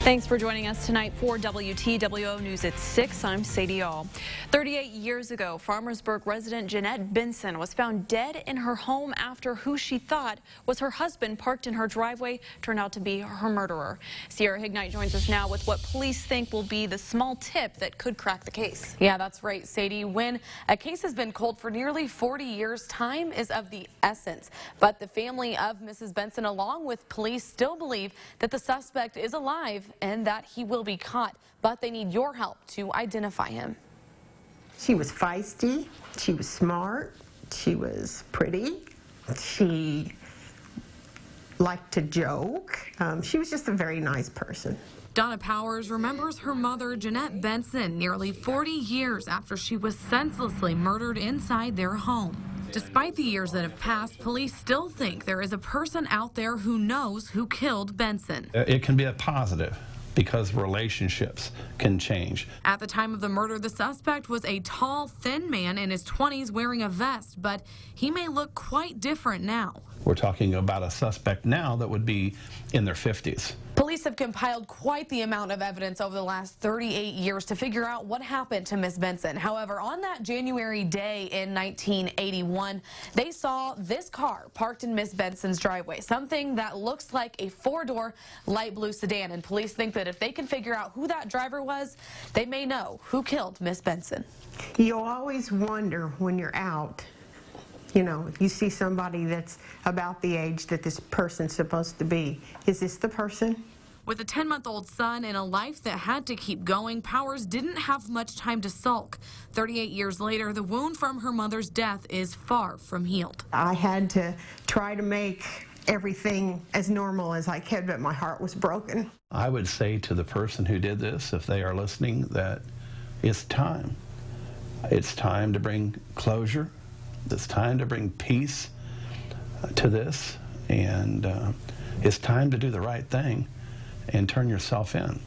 Thanks for joining us tonight for WTWO News at 6. I'm Sadie All. 38 years ago, Farmersburg resident Jeanette Benson was found dead in her home after who she thought was her husband parked in her driveway turned out to be her murderer. Sierra Hignite joins us now with what police think will be the small tip that could crack the case. Yeah, that's right, Sadie. When a case has been cold for nearly 40 years, time is of the essence. But the family of Mrs. Benson, along with police, still believe that the suspect is alive and that he will be caught, but they need your help to identify him. She was feisty, she was smart, she was pretty, she liked to joke. She was just a very nice person. Donna Powers remembers her mother, Jeanette Benson, nearly 40 years after she was senselessly murdered inside their home. Despite the years that have passed, police still think there is a person out there who knows who killed Benson. It can be a positive because relationships can change. At the time of the murder, the suspect was a tall, thin man in his 20s wearing a vest, but he may look quite different now. We're talking about a suspect now that would be in their 50s. Police have compiled quite the amount of evidence over the last 38 years to figure out what happened to Miss Benson. However, on that January day in 1981, they saw this car parked in Miss Benson's driveway, something that looks like a four-door light blue sedan. And police think that if they can figure out who that driver was, they may know who killed Miss Benson. You always wonder when you're out, you know, you see somebody that's about the age that this person's supposed to be. Is this the person? With a 10-month-old son and a life that had to keep going, Powers didn't have much time to sulk. 38 years later, the wound from her mother's death is far from healed. I had to try to make everything as normal as I could, but my heart was broken. I would say to the person who did this, if they are listening, that it's time. It's time to bring closure. It's time to bring peace to this, and it's time to do the right thing and turn yourself in.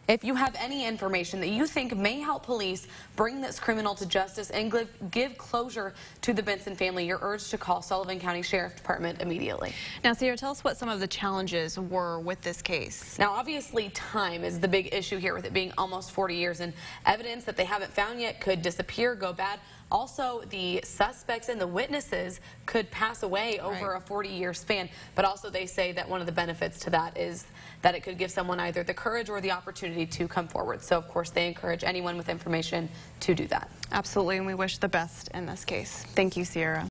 If you have any information that you think may help police bring this criminal to justice and give closure to the Benson family, you're urged to call Sullivan County Sheriff Department immediately. Now, Sierra, tell us what some of the challenges were with this case. Now, obviously, time is the big issue here, with it being almost 40 years, and evidence that they haven't found yet could disappear, go bad. Also, the suspects and the witnesses could pass away over a 40-year span. But also, they say that one of the benefits to that is that it could give someone either the courage or the opportunity to come forward. So, of course, they encourage anyone with information to do that. Absolutely, and we wish the best in this case. Thank you, Sierra.